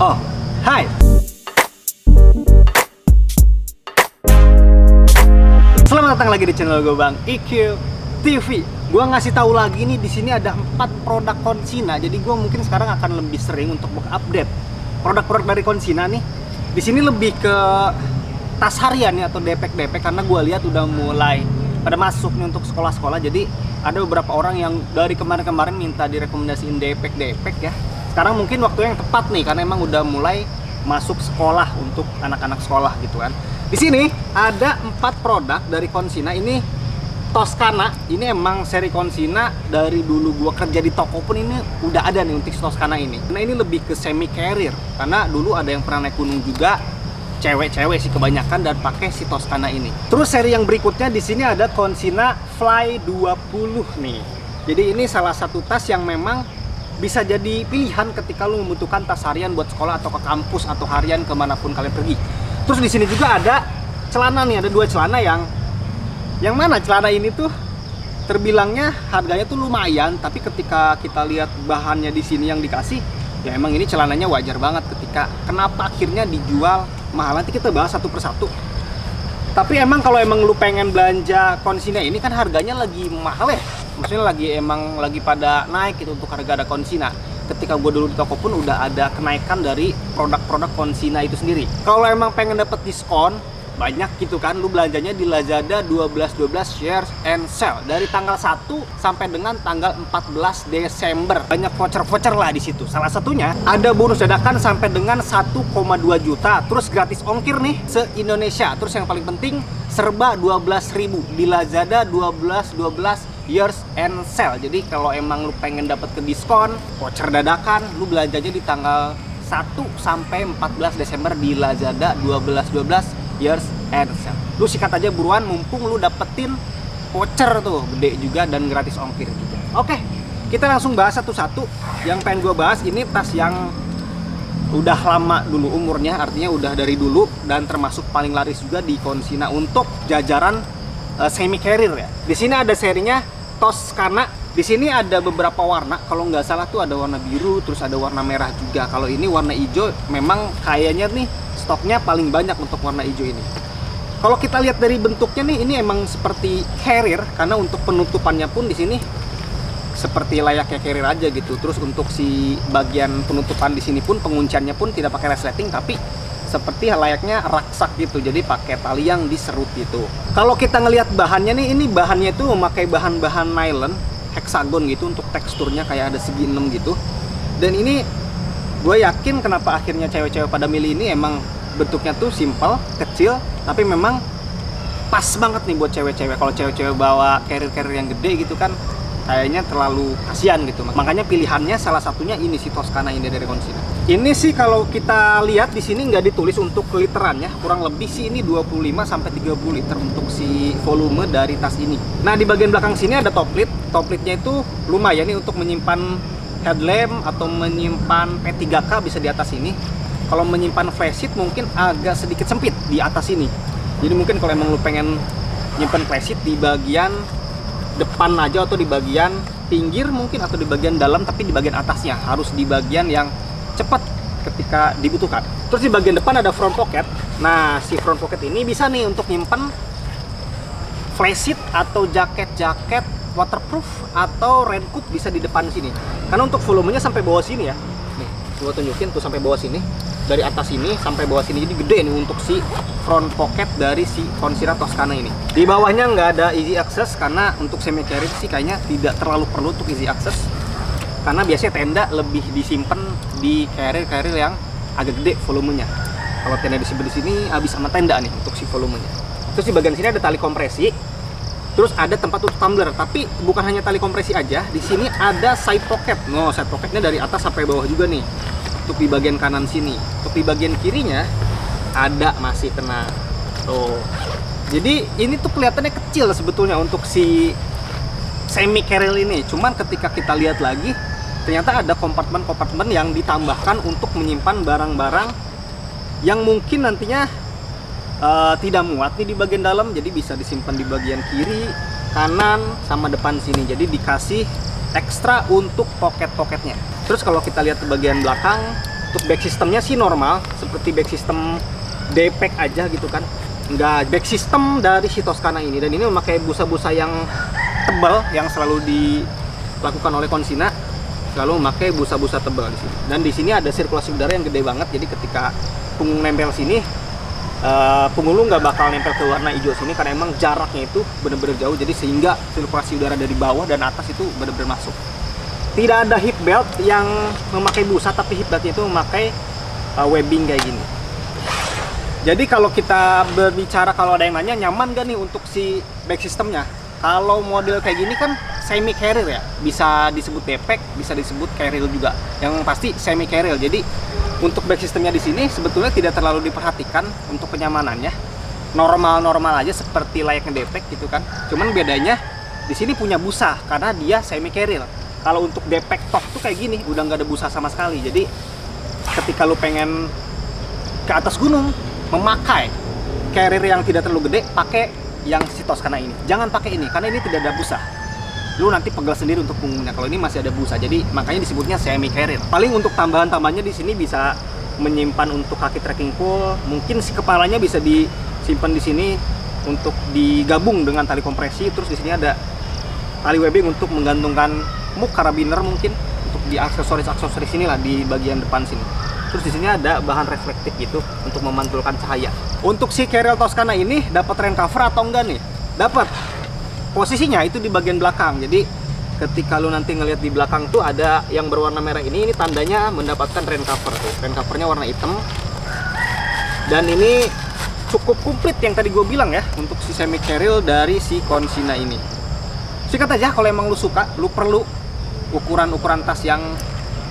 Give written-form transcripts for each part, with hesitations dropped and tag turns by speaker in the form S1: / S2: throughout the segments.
S1: Oh, hai. Selamat datang lagi di channel gue Bang IQ TV. Gue ngasih tahu lagi nih, di sini ada 4 produk Konsina. Jadi gue mungkin sekarang akan lebih sering untuk update produk-produk dari Konsina nih. Di sini lebih ke tas harian ya, atau depek-depek, karena gue lihat udah mulai pada masuk nih untuk sekolah-sekolah. Jadi ada beberapa orang yang dari kemarin-kemarin minta direkomendasiin depek-depek ya. Sekarang mungkin waktu yang tepat nih, karena emang udah mulai masuk sekolah untuk anak-anak sekolah gitu kan. Di sini ada 4 produk dari Konsina. Ini Toscana, ini emang seri Konsina dari dulu gua kerja di toko pun ini udah ada nih untuk Toscana ini. Karena ini lebih ke semi carrier, karena dulu ada yang pernah naik gunung juga, cewek-cewek sih kebanyakan, dan pakai si Toscana ini. Terus seri yang berikutnya di sini ada Konsina Fly 20 nih. Jadi ini salah satu tas yang memang bisa jadi pilihan ketika lu membutuhkan tas harian buat sekolah atau ke kampus atau harian kemanapun kalian pergi. Terus di sini juga ada celana nih, ada 2 celana yang mana celana ini tuh terbilangnya harganya tuh lumayan, tapi ketika kita lihat bahannya di sini yang dikasih, ya emang ini celananya wajar banget ketika kenapa akhirnya dijual mahal. Nanti kita bahas satu persatu. Tapi emang kalau emang lu pengen belanja Konsina ini kan harganya lagi mahal ya. Maksudnya lagi pada naik gitu untuk harga ada Konsina. Ketika gue dulu di toko pun udah ada kenaikan dari produk-produk Konsina itu sendiri. Kalau emang pengen dapet diskon banyak gitu kan, lu belanjanya di Lazada 12.12 shares and sell dari tanggal 1 sampai dengan tanggal 14 Desember. Banyak voucher-voucher lah di situ. Salah satunya ada bonus dadakan sampai dengan 1,2 juta, terus gratis ongkir nih se-Indonesia. Terus yang paling penting serba 12.000 di Lazada 12.12 years and sell. Jadi kalau emang lu pengen dapat ke diskon, voucher dadakan, lu belanjanya di tanggal 1 sampai 14 Desember di Lazada 12.12 years and sell. Lu sikat aja buruan, mumpung lu dapetin voucher tuh gede juga dan gratis ongkir juga. Oke, kita langsung bahas satu-satu. Yang pengen gue bahas ini tas yang udah lama dulu umurnya, artinya udah dari dulu dan termasuk paling laris juga di Konsina untuk jajaran semi carrier ya. Di sini ada serinya Toscana. Di sini ada beberapa warna. Kalau nggak salah tuh ada warna biru, terus ada warna merah juga. Kalau ini warna hijau, memang kayaknya nih stoknya paling banyak untuk warna hijau ini. Kalau kita lihat dari bentuknya nih, ini emang seperti carrier, karena untuk penutupannya pun di sini seperti layaknya carrier aja gitu. Terus untuk si bagian penutupan di sini pun pengunciannya pun tidak pakai resleting, tapi seperti layaknya raksak gitu. Jadi pakai tali yang diserut gitu. Kalau kita ngelihat bahannya nih, ini bahannya itu memakai bahan-bahan nylon heksagon gitu untuk teksturnya kayak ada segi 6 gitu. Dan ini gue yakin kenapa akhirnya cewek-cewek pada milih ini, emang bentuknya tuh simple, kecil, tapi memang pas banget nih buat cewek-cewek. Kalau cewek-cewek bawa carrier-carrier yang gede gitu kan kayaknya terlalu kasihan gitu. Makanya pilihannya salah satunya ini si Toscana ini dari Konsina. Ini sih kalau kita lihat di sini nggak ditulis untuk literannya, kurang lebih sih ini 25 sampai 30 liter untuk si volume dari tas ini. Nah, di bagian belakang sini ada top lid. Top lidnya itu lumayan nih untuk menyimpan headlamp atau menyimpan P3K bisa di atas ini. Kalau menyimpan flashlight mungkin agak sedikit sempit di atas ini. Jadi mungkin kalau emang lu pengen nyimpan flashlight di bagian depan aja atau di bagian pinggir mungkin, atau di bagian dalam tapi di bagian atasnya, harus di bagian yang cepat ketika dibutuhkan. Terus di bagian depan ada front pocket. Nah, si front pocket ini bisa nih untuk nyimpan flashlight atau jaket-jaket waterproof atau raincoat bisa di depan sini. Karena untuk volumenya sampai bawah sini ya. Nih, gua tunjukin tuh sampai bawah sini. Dari atas sini sampai bawah sini, jadi gede nih untuk si front pocket dari si Konsina Toscana ini. Di bawahnya nggak ada easy access, karena untuk semi carrier sih kayaknya tidak terlalu perlu untuk easy access, karena biasanya tenda lebih disimpan di carrier yang agak gede volumenya. Kalau tenda disimpan di sini habis sama tenda nih untuk si volumenya. Terus di bagian sini ada tali kompresi, terus ada tempat untuk tumbler. Tapi bukan hanya tali kompresi aja, di sini ada side pocket. No, side pocketnya dari atas sampai bawah juga nih. Untuk di bagian kanan sini, untuk di bagian kirinya ada masih kena tuh. Jadi ini tuh kelihatannya kecil sebetulnya untuk si semi carrier ini. Cuman ketika kita lihat lagi, ternyata ada kompartemen-kompartemen yang ditambahkan untuk menyimpan barang-barang yang mungkin nantinya tidak muat nih di bagian dalam. Jadi bisa disimpan di bagian kiri, kanan, sama depan sini. Jadi dikasih ekstra untuk pocket-pocketnya. Terus kalau kita lihat ke bagian belakang, Untuk back systemnya sih normal, seperti back system D-Pack aja gitu kan. Enggak, back system dari si Toscana ini, dan ini memakai busa-busa yang tebal yang selalu dilakukan oleh Consina, selalu memakai busa-busa tebal di sini. Dan di sini ada sirkulasi udara yang gede banget, jadi ketika punggung nempel sini, punggung lu nggak bakal nempel ke warna hijau sini karena emang jaraknya itu bener-bener jauh, jadi sehingga sirkulasi udara dari bawah dan atas itu bener-bener masuk. Tidak ada hip belt yang memakai busa, tapi hip beltnya itu memakai webbing kayak gini. Jadi kalau kita berbicara, kalau ada yang nanya nyaman gak nih untuk si back systemnya, kalau model kayak gini kan semi carrier ya, bisa disebut D-Pack, bisa disebut carrier juga, yang pasti semi carrier. Jadi untuk back systemnya di sini sebetulnya tidak terlalu diperhatikan untuk kenyamanannya, normal-normal aja seperti layaknya D-Pack gitu kan. Cuman bedanya di sini punya busa karena dia semi carrier. Kalau untuk D-Pack top tuh kayak gini, udah nggak ada busa sama sekali. Jadi ketika lu pengen ke atas gunung memakai carrier yang tidak terlalu gede, pakai yang si Toscana ini. Jangan pakai ini karena ini tidak ada busa. Lu nanti pegel sendiri untuk punggungnya. Kalau ini masih ada busa, jadi makanya disebutnya semi carrier. Paling untuk tambahan-tambahannya di sini bisa menyimpan untuk kaki trekking pole. Mungkin si kepalanya bisa disimpan di sini untuk digabung dengan tali kompresi. Terus di sini ada tali webbing untuk menggantungkan muk karabiner, mungkin untuk di aksesoris sini lah di bagian depan sini. Terus di sini ada bahan reflektif gitu untuk memantulkan cahaya. Untuk si carrier Toscana ini dapat rain cover atau enggak nih? Dapat. Posisinya itu di bagian belakang. Jadi ketika lu nanti ngelihat di belakang tuh ada yang berwarna merah ini tandanya mendapatkan rain cover tuh. Rain covernya warna hitam. Dan ini cukup komplit yang tadi gue bilang ya untuk si semi carrier dari si Consina ini. Sikat aja kalau emang lu suka, lu perlu ukuran tas yang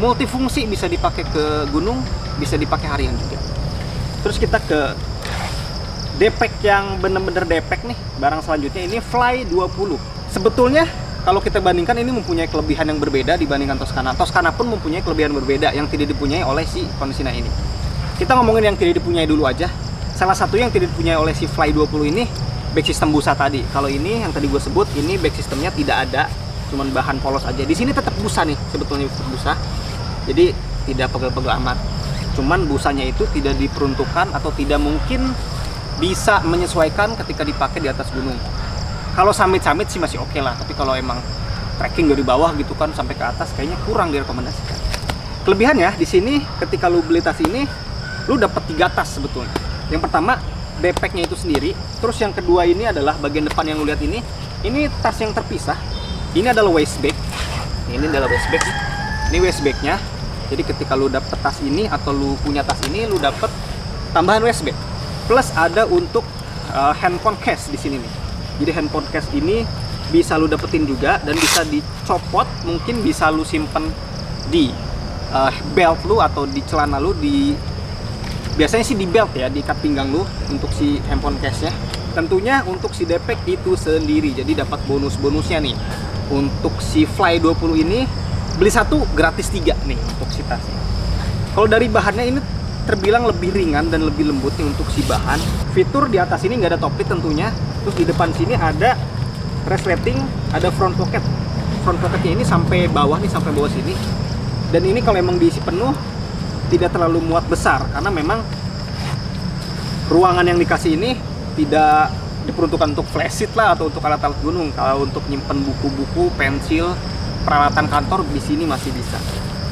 S1: multifungsi, bisa dipakai ke gunung, bisa dipakai harian juga. Terus kita ke D-Pack yang bener-bener D-Pack nih. Barang selanjutnya ini Fly 20. Sebetulnya kalau kita bandingkan ini mempunyai kelebihan yang berbeda dibandingkan Toscana. Toscana pun mempunyai kelebihan berbeda yang tidak dipunyai oleh si Consina ini. Kita ngomongin yang tidak dipunyai dulu aja. Salah satu yang tidak dipunyai oleh si Fly 20 ini back system busa tadi. Kalau ini yang tadi gue sebut, ini back systemnya tidak ada, cuman bahan polos aja. Di sini tetap busa nih, sebetulnya busa. Jadi tidak pegel-pegel amat. Cuman busanya itu tidak diperuntukkan atau tidak mungkin bisa menyesuaikan ketika dipakai di atas gunung. Kalau summit-summit sih masih oke lah, tapi kalau emang trekking dari bawah gitu kan sampai ke atas kayaknya kurang direkomendasikan. Kelebihannya di sini ketika lu beli tas ini, lu dapat 3 tas sebetulnya. Yang pertama D-Pack-nya itu sendiri, terus yang kedua ini adalah bagian depan yang lu lihat ini tas yang terpisah. Ini adalah waist bag. Ini adalah waist bag. Ini waist bag-nya. Jadi ketika lu dapet tas ini atau lu punya tas ini, lu dapet tambahan waist bag. Plus ada untuk handphone case di sini nih. Jadi handphone case ini bisa lu dapetin juga dan bisa dicopot, mungkin bisa lu simpen di belt lu atau di celana lu, biasanya sih di belt ya, di ikat pinggang lu untuk si handphone case-nya. Tentunya untuk si D-Pack itu sendiri, jadi dapat bonus-bonusnya nih. Untuk si Fly 20 ini beli 1 gratis 3 nih untuk si tasnya. Kalau dari bahannya ini terbilang lebih ringan dan lebih lembut nih untuk si bahan. Fitur di atas ini nggak ada topik tentunya. Terus di depan sini ada resleting, ada front pocket. Front pocketnya ini sampai bawah nih, sampai bawah sini. Dan ini kalau emang diisi penuh tidak terlalu muat besar karena memang ruangan yang dikasih ini tidak diperuntukkan untuk flashlight lah atau untuk alat-alat gunung. Kalau untuk nyimpen buku-buku, pensil, peralatan kantor di sini masih bisa.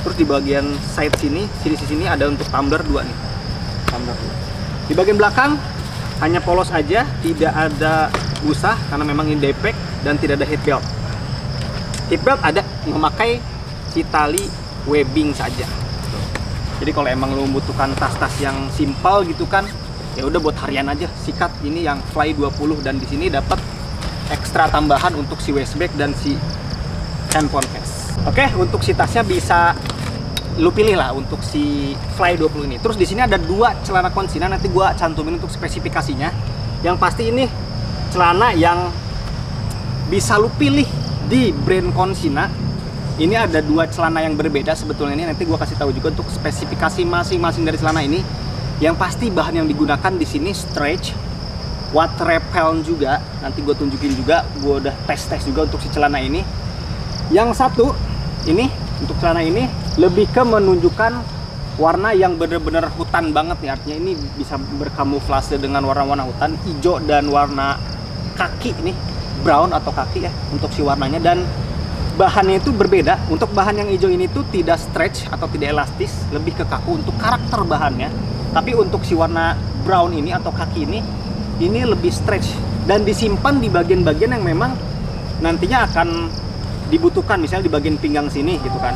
S1: Terus di bagian side sini ada untuk tumbler 2 nih. Tumbler 2. Di bagian belakang hanya polos aja, tidak ada busa karena memang ini D-Pack dan tidak ada heat belt. Heat belt ada, memakai si tali webbing saja. Jadi kalau emang lo membutuhkan tas-tas yang simpel gitu kan, ya udah buat harian aja, sikat ini yang Fly 20 dan di sini dapat ekstra tambahan untuk si waist bag dan si handphone case. Oke, untuk si tasnya bisa lu pilih lah untuk si Fly 20 ini. Terus di sini ada 2 celana Consina, nanti gua cantumin untuk spesifikasinya. Yang pasti ini celana yang bisa lu pilih di brand Consina. Ini ada 2 celana yang berbeda sebetulnya, ini nanti gua kasih tahu juga untuk spesifikasi masing-masing dari celana ini. Yang pasti bahan yang digunakan di sini stretch, water repellent juga. Nanti gue tunjukin juga, gue udah tes juga untuk si celana ini. Yang satu ini untuk celana ini lebih ke menunjukkan warna yang bener-bener hutan banget nih, artinya ini bisa berkamuflase dengan warna-warna hutan, hijau dan warna kaki nih, brown atau kaki ya untuk si warnanya. Dan bahannya itu berbeda. Untuk bahan yang hijau ini tuh tidak stretch atau tidak elastis, lebih ke kaku untuk karakter bahannya. Tapi untuk si warna brown ini atau kaki ini lebih stretch dan disimpan di bagian-bagian yang memang nantinya akan dibutuhkan, misalnya di bagian pinggang sini gitu kan,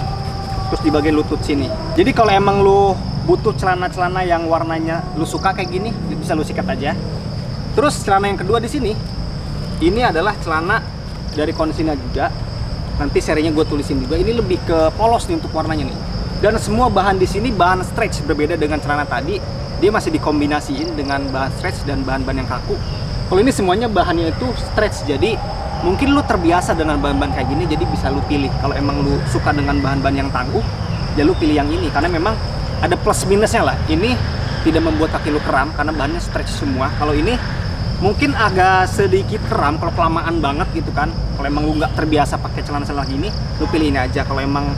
S1: terus di bagian lutut sini. Jadi kalau emang lu butuh celana-celana yang warnanya lu suka kayak gini, bisa lu sikat aja. Terus celana yang kedua di sini, ini adalah celana dari Konsina juga. Nanti serinya gue tulisin juga. Ini lebih ke polos nih untuk warnanya nih. Dan semua bahan di sini bahan stretch, berbeda dengan celana tadi. Dia masih dikombinasiin dengan bahan stretch dan bahan-bahan yang kaku. Kalau ini semuanya bahannya itu stretch, jadi mungkin lu terbiasa dengan bahan-bahan kayak gini, jadi bisa lu pilih. Kalau emang lu suka dengan bahan-bahan yang tangguh, ya lu pilih yang ini, karena memang ada plus minusnya lah. Ini tidak membuat kaki lu kram karena bahannya stretch semua. Kalau ini mungkin agak sedikit kram kalau kelamaan banget gitu kan. Kalau emang lu nggak terbiasa pakai celana-celana gini, lu pilih ini aja. Kalau emang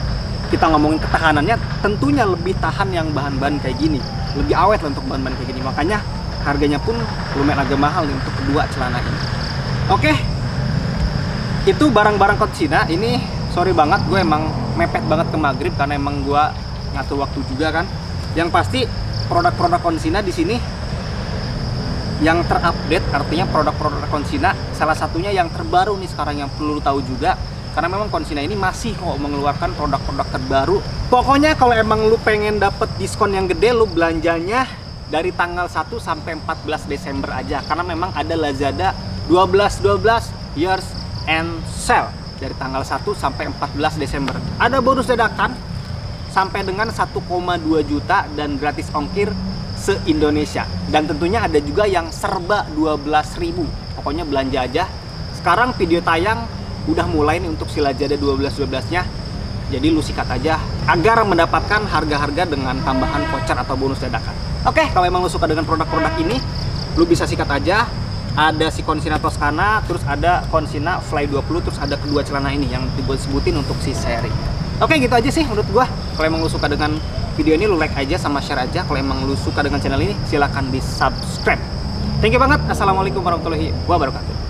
S1: kita ngomongin ketahanannya, tentunya lebih tahan yang bahan-bahan kayak gini, lebih awet lah untuk bahan-bahan kayak gini. Makanya harganya pun lumayan agak mahal nih untuk kedua celana ini. Oke, itu barang-barang Konsina. Ini sorry banget, gue emang mepet banget ke maghrib karena emang gue ngatur waktu juga kan. Yang pasti produk-produk Konsina di sini yang terupdate, artinya produk-produk Konsina salah satunya yang terbaru nih sekarang yang perlu tahu juga, karena memang Konsina ini masih kok mengeluarkan produk-produk terbaru. Pokoknya kalau emang lu pengen dapet diskon yang gede, lu belanjanya dari tanggal 1 sampai 14 Desember aja, karena memang ada Lazada 12 years and sale dari tanggal 1 sampai 14 Desember. Ada bonus dadakan sampai dengan 1,2 juta dan gratis ongkir se-Indonesia. Dan tentunya ada juga yang serba 12.000. Pokoknya belanja aja. Sekarang video tayang udah mulai nih untuk si Lazada 12-12-nya. Jadi lu sikat aja agar mendapatkan harga-harga dengan tambahan voucher atau bonus dadakan. Oke, kalau emang lu suka dengan produk-produk ini, lu bisa sikat aja. Ada si Konsina Toscana, terus ada Konsina Fly 20, terus ada kedua celana ini yang gue sebutin untuk si seri. Oke, gitu aja sih menurut gue. Kalau emang lu suka dengan video ini, lu like aja sama share aja. Kalau emang lu suka dengan channel ini, silahkan di subscribe. Thank you banget. Assalamualaikum warahmatullahi wabarakatuh.